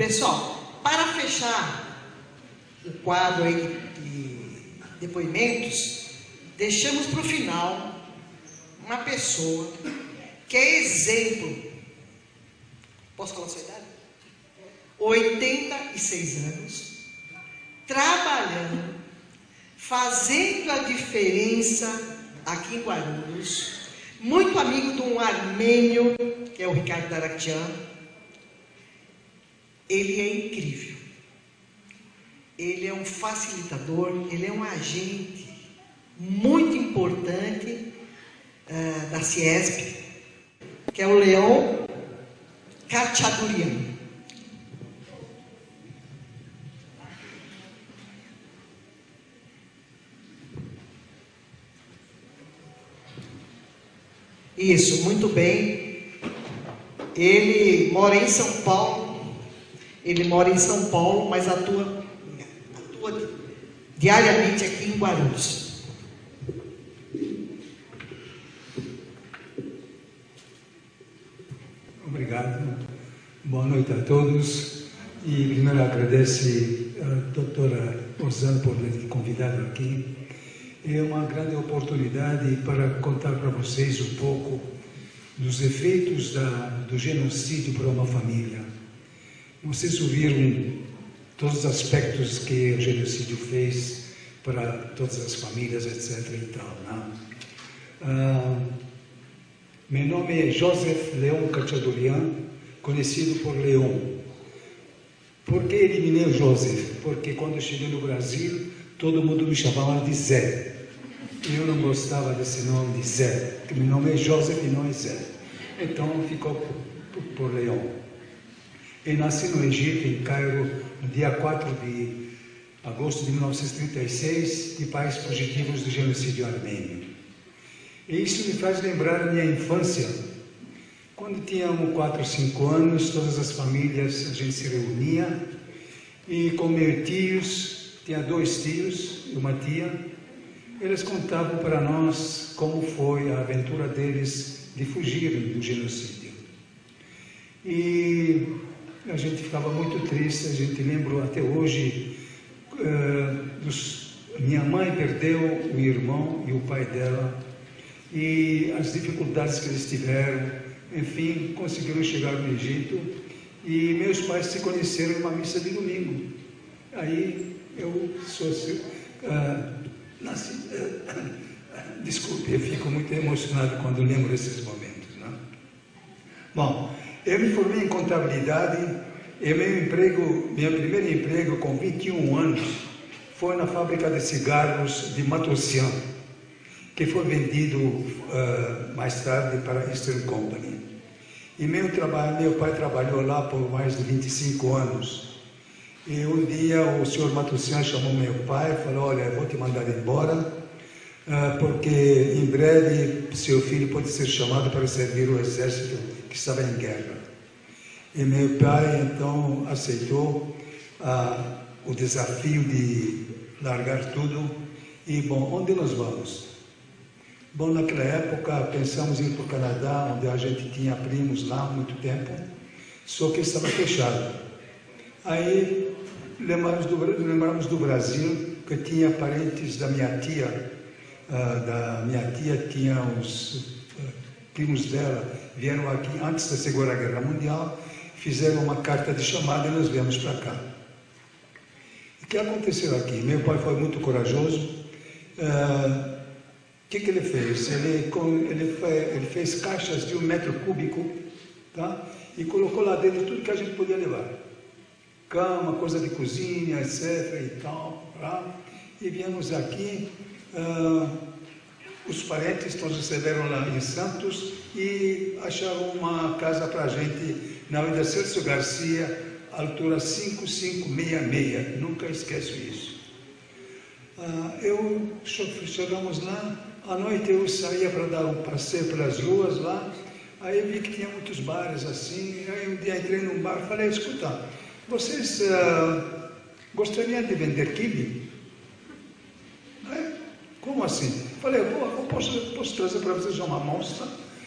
Pessoal, para fechar o quadro aí de depoimentos, deixamos para o final uma pessoa que é exemplo. Posso falar a sua idade? 86 anos, trabalhando, fazendo a diferença aqui em Guarulhos, muito amigo de um armênio, que é o Ricardo Daraktian. Ele é incrível, ele é um facilitador, ele é um agente muito importante da CIESP, que é o Leon Khachaturian. Isso, muito bem. Ele mora em São Paulo. Ele mora em São Paulo, mas atua diariamente aqui em Guarulhos. Obrigado. Boa noite a todos. E primeiro agradeço a doutora Osana por ter convidado aqui. É uma grande oportunidade para contar para vocês um pouco dos efeitos do genocídio para uma família. Vocês ouviram todos os aspectos que o genocídio fez para todas as famílias, etc. e tal, não? Meu nome é Joseph Leon Khachaturian, conhecido por Leon. Por que eliminei o Joseph? Porque quando eu cheguei no Brasil, todo mundo me chamava de Zé. Eu não gostava desse nome de Zé, porque meu nome é Joseph e não é Zé. Então ficou por Leon. Eu nasci no Egito, em Cairo, no dia 4 de agosto de 1936, de pais fugitivos do genocídio armênio. E isso me faz lembrar a minha infância. Quando tínhamos 4 ou 5 anos, todas as famílias, a gente se reunia, e com meus tios, tinha 2 tios e uma tia, eles contavam para nós como foi a aventura deles de fugirem do genocídio. E a gente ficava muito triste, a gente lembra até hoje, minha mãe perdeu o irmão e o pai dela, e as dificuldades que eles tiveram, enfim, conseguiram chegar no Egito, e meus pais se conheceram em uma missa de domingo. Aí eu nasci. Desculpe, eu fico muito emocionado quando lembro desses momentos, não? Bom, eu me formei em contabilidade e meu primeiro emprego com 21 anos foi na fábrica de cigarros de Matosian, que foi vendido mais tarde para a Eastern Company. E meu pai trabalhou lá por mais de 25 anos. E um dia o senhor Matosian chamou meu pai e falou: olha, eu vou te mandar embora, porque em breve seu filho pode ser chamado para servir o exército que estava em guerra. E meu pai então aceitou o desafio de largar tudo. E bom, onde nós vamos? Bom, naquela época pensamos em ir para o Canadá, onde a gente tinha primos lá há muito tempo, só que estava fechado. Aí lembramos do Brasil, que tinha parentes da minha tia. Tinha os primos dela, vieram aqui antes da Segunda Guerra Mundial, fizeram uma carta de chamada e nós viemos para cá. O que aconteceu aqui? Meu pai foi muito corajoso. O que ele fez? Ele fez caixas de 1 metro cúbico, tá? E colocou lá dentro tudo que a gente podia levar. Cama, coisa de cozinha, etc. e tal. Tá? E viemos aqui. Os parentes nos receberam lá em Santos e acharam uma casa para a gente na Avenida Celso Garcia, altura 5566. Nunca esqueço isso. Chegamos lá. À noite eu saía para dar um passeio pelas ruas lá, aí vi que tinha muitos bares assim, aí um dia entrei num bar e falei: escuta, vocês gostariam de vender quibe? Como assim? Falei: eu posso trazer para vocês uma amostra,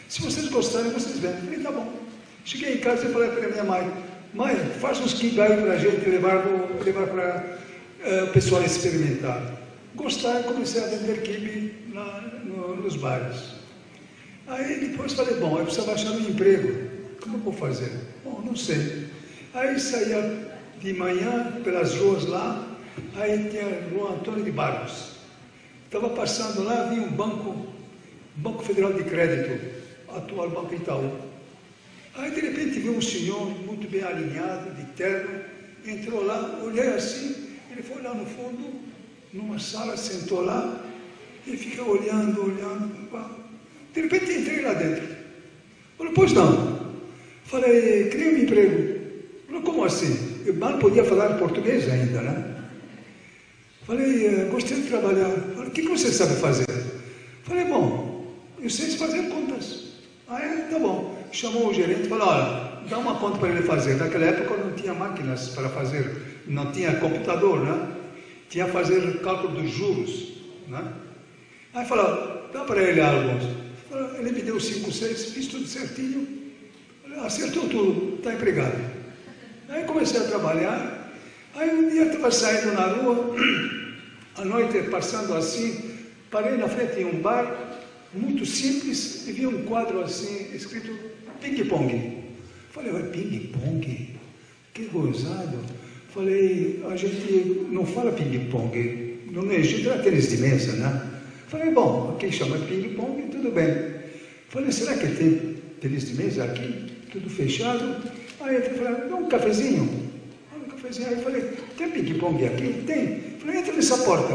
se vocês gostarem, vocês vendem. Falei: tá bom. Cheguei em casa e falei para minha mãe: Mãe, faz uns quibe aí para a gente levar para o pessoal experimentar. Gostar, comecei a vender quibe nos bares. Aí depois falei, bom, eu precisava achar um emprego. Como eu vou fazer? Bom, não sei. Aí saía de manhã pelas ruas lá, aí tinha a Rua Antônio de Barros. Estava passando lá, vi um Banco Federal de Crédito, atual Banco Itaú. Aí de repente vi um senhor muito bem alinhado, de terno, entrou lá, olhei assim, ele foi lá no fundo, numa sala, sentou lá, e fica olhando. De repente entrei lá dentro. Falei, pois não. Falei, queria um emprego. Falei, como assim? Eu mal podia falar português ainda, né? Falei, gostei de trabalhar. Falei, o que você sabe fazer? Falei, bom, eu sei fazer contas. Aí, tá bom. Chamou o gerente e falou, olha, dá uma conta para ele fazer. Naquela época não tinha máquinas para fazer, não tinha computador, né? Tinha que fazer cálculo dos juros, né? Aí falou, dá para ele alguns. Ele me deu 5, 6, fiz tudo certinho. Acertou tudo, está empregado. Aí comecei a trabalhar. Aí um dia estava saindo na rua, à noite passando assim, parei na frente de um bar, muito simples, e vi um quadro assim, escrito ping-pong. Falei, ping-pong? Que gozado. Falei, a gente não fala ping-pong, no Egito era tênis de mesa, né? Falei, bom, aqui chama ping-pong, tudo bem. Falei, será que tem tênis de mesa aqui? Tudo fechado. Aí ele falou, dá um cafezinho. Um cafezinho. Aí eu falei, tem ping-pong aqui? Tem. Falei, entra nessa porta.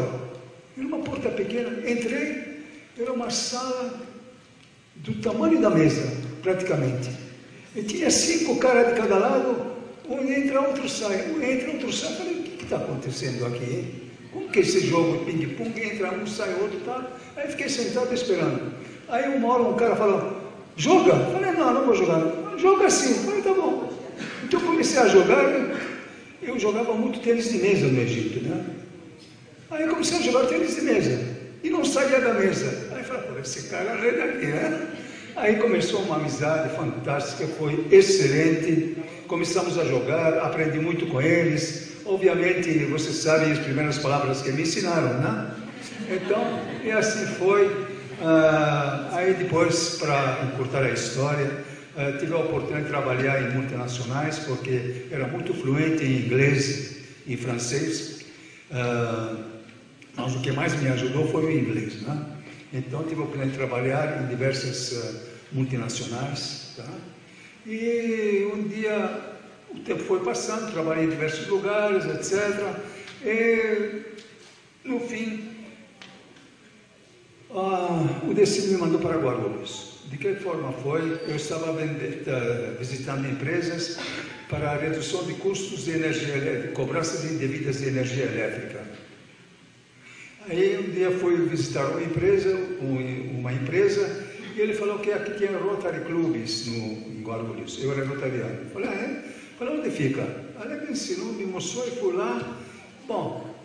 Era uma porta pequena. Entrei, era uma sala do tamanho da mesa, praticamente. E tinha 5 caras de cada lado, um entra, outro sai. Um entra, outro sai. Falei, o que está acontecendo aqui, hein? Como que esse jogo de ping-pong, entra um, sai outro, tá? Aí fiquei sentado esperando. Aí uma hora um cara falou, joga? Falei, não vou jogar. Joga sim. Falei, tá bom. Então eu comecei a jogar, eu jogava muito tênis de mesa no Egito, né? Aí eu comecei a jogar tênis de mesa, e não saía da mesa. Aí eu falei, pô, esse cara é daqui, né? Aí começou uma amizade fantástica, foi excelente. Começamos a jogar, aprendi muito com eles. Obviamente, vocês sabem as primeiras palavras que me ensinaram, né? Então, e assim foi. Aí depois, para encurtar a história, tive a oportunidade de trabalhar em multinacionais, porque era muito fluente em inglês e francês. Mas o que mais me ajudou foi o inglês, né? Então, tive a oportunidade de trabalhar em diversas multinacionais, tá? E um dia, o tempo foi passando, trabalhei em diversos lugares, etc. E, no fim, o destino me mandou para Guarulhos. De que forma foi? Eu estava visitando empresas para a redução de custos de energia elétrica, cobranças indevidas de energia elétrica. Aí um dia fui visitar uma empresa, e ele falou que aqui tinha Rotary Clubs em Guarulhos. Eu era rotariano. Falei, é? Falei, onde fica? Aí ele me ensinou, me mostrou e fui lá. Bom,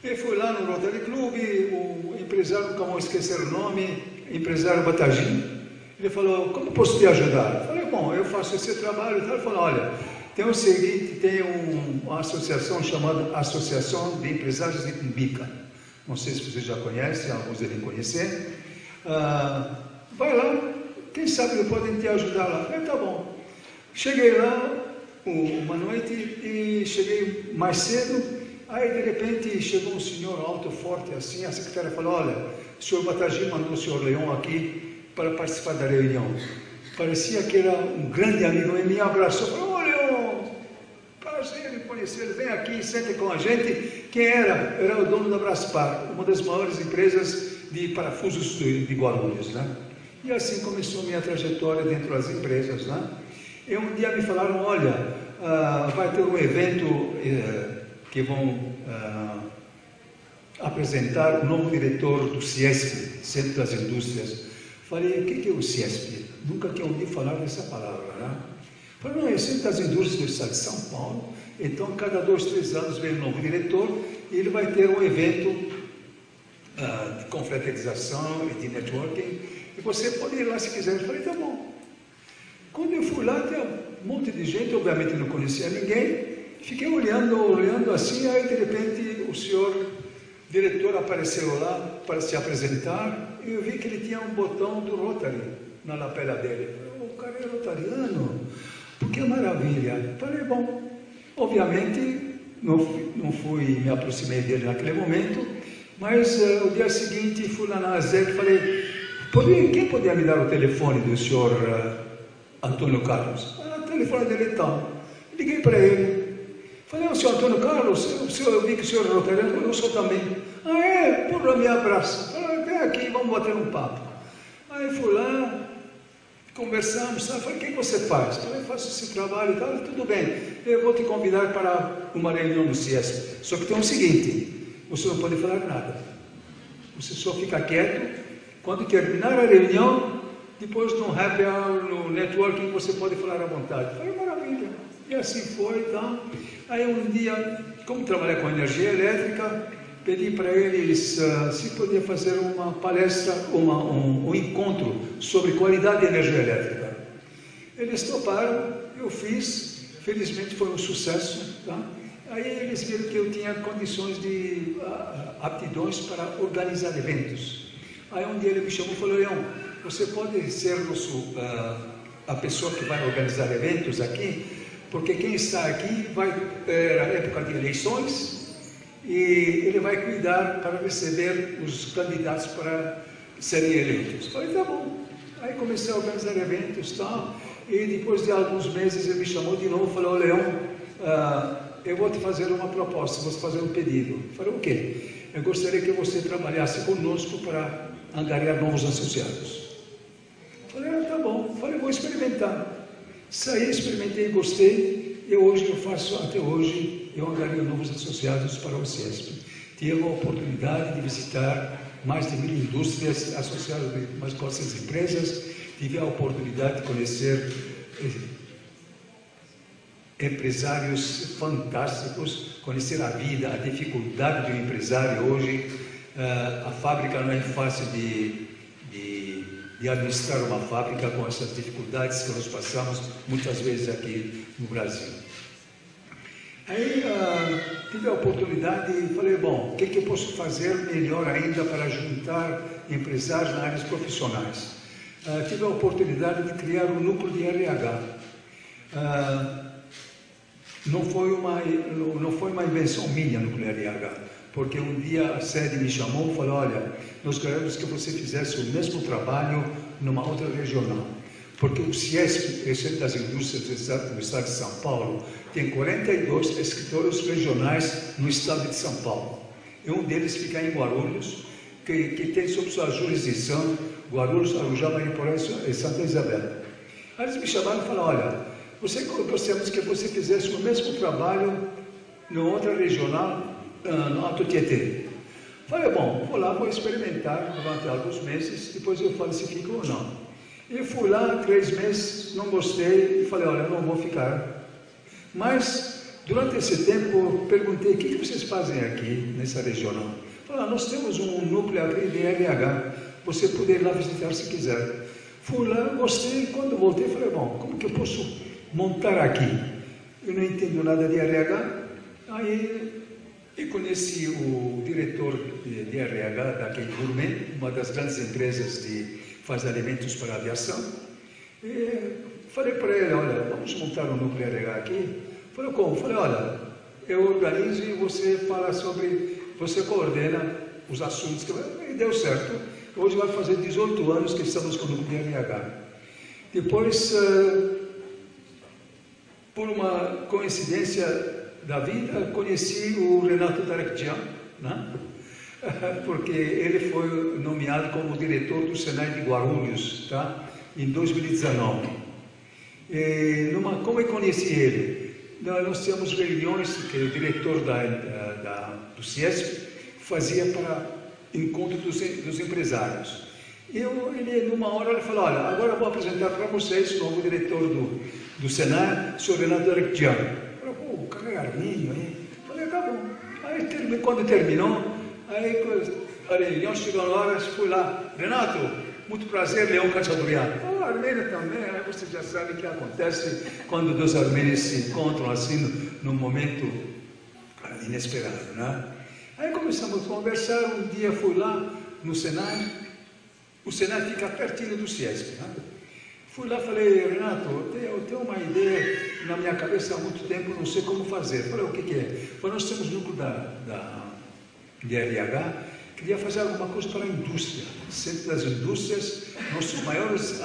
eu fui lá no Rotary Club, o empresário, nunca vou esquecer o nome, empresário Batagim. Ele falou, como posso te ajudar? Eu falei, bom, eu faço esse trabalho e tal. Ele falou, olha, tem o seguinte, tem uma associação chamada Associação de Empresários de Cumbica. Não sei se vocês já conhecem, alguns devem conhecer. Vai lá, quem sabe podem te ajudar lá. Eu falei, tá bom. Cheguei lá uma noite e cheguei mais cedo. Aí de repente chegou um senhor alto, forte assim. A secretária falou, olha, o senhor Batagim mandou o senhor Leão aqui para participar da reunião. Parecia que era um grande amigo, ele me abraçou, falou, ô Leão, prazer em conhecer, vem aqui, sente com a gente. Quem era? Era o dono da Braspar, uma das maiores empresas de parafusos de Guarulhos, né? E assim começou a minha trajetória dentro das empresas, né? E um dia me falaram, olha, vai ter um evento que vão apresentar o novo diretor do CIESP, Centro das Indústrias. Falei, o que é o CIESP? Nunca tinha ouvido falar dessa palavra, né? Falei, não, é o Centro das Indústrias do Estado de São Paulo. Então, cada 2, 3 anos vem um novo diretor e ele vai ter um evento de confraternização e de networking. E você pode ir lá se quiser. Eu falei, tá bom. Quando eu fui lá, um monte de gente, obviamente não conhecia ninguém. Fiquei olhando assim, aí de repente o senhor diretor apareceu lá para se apresentar e eu vi que ele tinha um botão do Rotary na lapela dele. O cara é rotariano, que maravilha. Falei, bom, obviamente não me aproximei dele naquele momento, mas o dia seguinte fui lá na ASEC e falei, quem poderia me dar o telefone do senhor Antônio Carlos? O telefone dele é tal. Liguei para ele. Falei, o senhor Antônio Carlos, eu vi que o senhor é rotariano, eu sou também. Ah, é? Por me abraça. Falei, vem aqui, vamos bater um papo. Aí fui lá, conversamos, sabe? Falei, o que você faz? Falei, faço esse trabalho e tal, tudo bem. Eu vou te convidar para uma reunião no CIESP. Só que tem o seguinte, você não pode falar nada. Você só fica quieto. Quando terminar a reunião, depois no happy hour, no networking, você pode falar à vontade. Falei, maravilha. E assim foi, tá? Aí um dia, como trabalhar com energia elétrica, pedi para eles se podia fazer uma palestra, um encontro sobre qualidade de energia elétrica. Eles toparam, eu fiz, felizmente foi um sucesso, tá? Aí eles viram que eu tinha condições de aptidões para organizar eventos. Aí um dia ele me chamou e falou, Leão, você pode ser a pessoa que vai organizar eventos aqui? Porque quem está aqui vai ter a época de eleições e ele vai cuidar para receber os candidatos para serem eleitos. Falei, tá bom. Aí comecei a organizar eventos e tal, e depois de alguns meses ele me chamou de novo e falou, Leão, eu vou te fazer uma proposta, vou te fazer um pedido. Falei, o quê? Eu gostaria que você trabalhasse conosco para angariar novos associados. Falei, tá bom. Falei, vou experimentar. Saí, experimentei, gostei, e hoje eu faço, até hoje, eu angario novos associados para o CIESP. Tive a oportunidade de visitar mais de 1000 indústrias associadas de mais 400 empresas, tive a oportunidade de conhecer empresários fantásticos, conhecer a vida, a dificuldade de um empresário hoje. A fábrica não é fácil de administrar uma fábrica com essas dificuldades que nós passamos muitas vezes aqui no Brasil. Aí tive a oportunidade e falei, bom, o que eu posso fazer melhor ainda para juntar empresários nas áreas profissionais? Tive a oportunidade de criar um núcleo de RH. Não foi uma invenção minha, núcleo de RH, porque um dia a sede me chamou e falou, olha, nós queremos que você fizesse o mesmo trabalho numa outra regional, porque o CIESP, o Centro das Indústrias do Estado de São Paulo, tem 42 escritórios regionais no Estado de São Paulo, e um deles fica em Guarulhos, que tem sob sua jurisdição Guarulhos, Arujá, Mariporã e Santa Isabel. Aí eles me chamaram e falaram, olha, gostaríamos que você fizesse o mesmo trabalho em outra regional, no Alto Tietê. Falei, bom, vou lá, vou experimentar durante alguns meses, depois eu falo se fico ou não. E fui lá, 3 meses, não gostei, e falei, olha, eu não vou ficar. Mas, durante esse tempo, perguntei, o que vocês fazem aqui, nessa regional? Falaram, nós temos um núcleo aqui de RH, você pode ir lá visitar se quiser. Fui lá, gostei, quando voltei, falei, bom, como que eu posso montar aqui? Eu não entendo nada de RH, aí eu conheci o diretor de RH da Kate Gourmet, uma das grandes empresas que faz alimentos para a aviação. E falei para ele, olha, vamos montar um núcleo RH aqui. Falei, como? Falei, olha, eu organizo e você fala sobre, você coordena os assuntos. E deu certo. Hoje vai fazer 18 anos que estamos com o núcleo RH. Depois, por uma coincidência da vida, conheci o Renato Tarekjian, né? Porque ele foi nomeado como diretor do Senai de Guarulhos, tá? Em 2019. Como eu conheci ele? Nós tínhamos reuniões que o diretor do CIESP fazia para encontro dos empresários. Ele, numa hora, ele falou, olha, agora eu vou apresentar para vocês o novo diretor do Senai, o senhor Renato Tarekjian. O cara é arminho, hein? Falei, tá bom. Aí quando terminou, aí a reunião chegou na hora, fui lá, Renato, muito prazer, Leão Cachaburian. A Armênia também, aí você já sabe o que acontece quando dois armênios se encontram assim, num momento inesperado, né? Aí começamos a conversar, um dia fui lá no Senai, o Senai fica pertinho do CIESP, né? Fui lá e falei, Renato, eu tenho uma ideia na minha cabeça há muito tempo, não sei como fazer. Falei, o que é? Falei, nós temos núcleo de RH, queria fazer alguma coisa para a indústria. Centro das indústrias, nossos maiores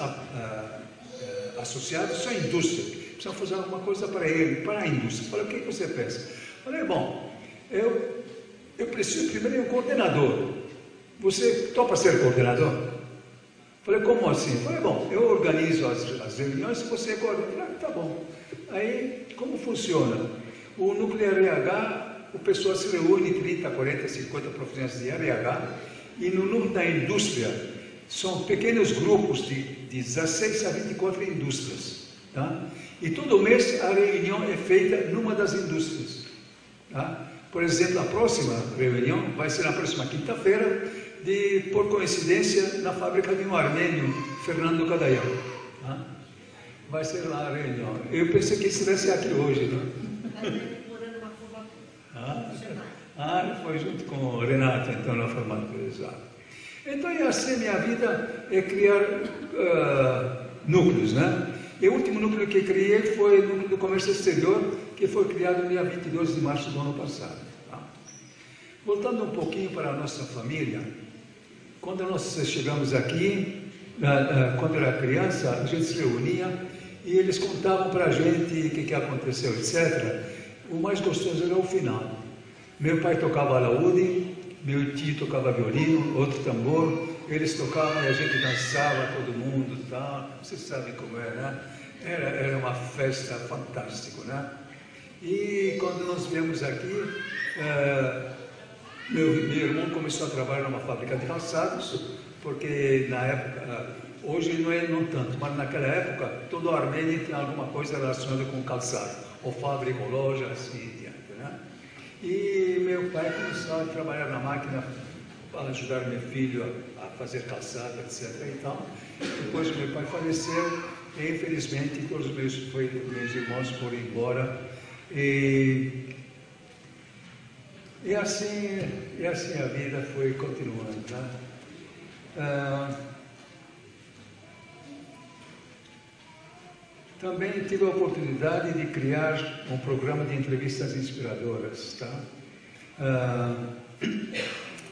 associados são a indústria. Precisamos fazer alguma coisa para ele, para a indústria. Falei, o que você pensa? Falei, bom, eu preciso primeiro de um coordenador. Você topa ser coordenador? Falei, como assim? Falei, bom, eu organizo as reuniões e você coordena. Falei, tá bom. Aí, como funciona? O núcleo de RH, o pessoal se reúne, 30, 40, 50 profissionais de RH, e no núcleo da indústria, são pequenos grupos de 16 a 24 indústrias. Tá? E todo mês a reunião é feita numa das indústrias. Tá? Por exemplo, a próxima reunião vai ser na próxima quinta-feira, por coincidência, na fábrica de um armênio, Fernando Cadaião. Tá? Vai ser lá a reunião. Eu pensei que estivesse aqui hoje. Né? Foi junto com o Renato, então, na formatura. Exato. Então, e assim, minha vida é criar núcleos, né? E o último núcleo que criei foi o núcleo do comércio exterior, que foi criado no dia 22 de março do ano passado. Tá? Voltando um pouquinho para a nossa família, quando nós chegamos aqui, quando eu era criança, a gente se reunia e eles contavam para a gente o que aconteceu, etc. O mais gostoso era o final. Meu pai tocava alaúde, meu tio tocava violino, outro tambor, eles tocavam e a gente dançava, todo mundo, tá? Você sabe como é, né? Era uma festa fantástica, né? E quando nós viemos aqui, meu irmão começou a trabalhar numa fábrica de calçados, porque na época, hoje não tanto, mas naquela época, todo a Armênia tinha alguma coisa relacionada com calçado, ou fábrica, ou loja, assim em diante, né? E meu pai começou a trabalhar na máquina para ajudar meu filho a fazer calçado, etc. E tal. Depois meu pai faleceu e, infelizmente, todos os meus irmãos foram embora. E assim a vida foi continuando. Né? Também tive a oportunidade de criar um programa de entrevistas inspiradoras. Tá?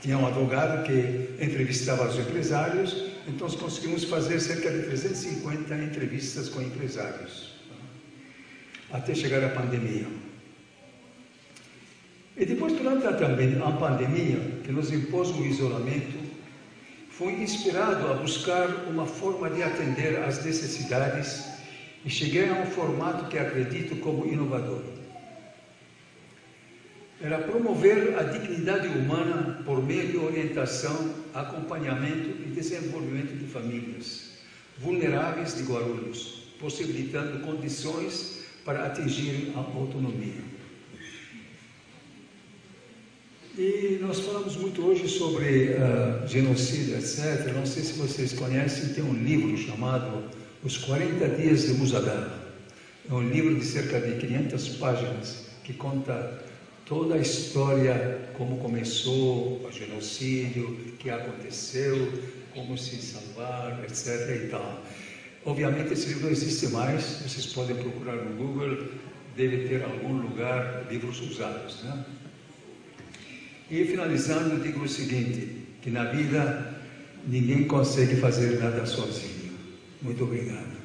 Tinha um advogado que entrevistava os empresários, então nós conseguimos fazer cerca de 350 entrevistas com empresários, tá? Até chegar à pandemia. E depois, durante a pandemia, que nos impôs o isolamento, fui inspirado a buscar uma forma de atender às necessidades e cheguei a um formato que acredito como inovador. Era promover a dignidade humana por meio de orientação, acompanhamento e desenvolvimento de famílias vulneráveis de Guarulhos, possibilitando condições para atingir a autonomia. E nós falamos muito hoje sobre genocídio, etc. Não sei se vocês conhecem, tem um livro chamado Os 40 Dias de Musagar. É um livro de cerca de 500 páginas que conta toda a história, como começou o genocídio, o que aconteceu, como se salvar, etc. e tal. Obviamente esse livro não existe mais, vocês podem procurar no Google, deve ter algum lugar livros usados, né? E finalizando, digo o seguinte, que na vida ninguém consegue fazer nada sozinho. Muito obrigado.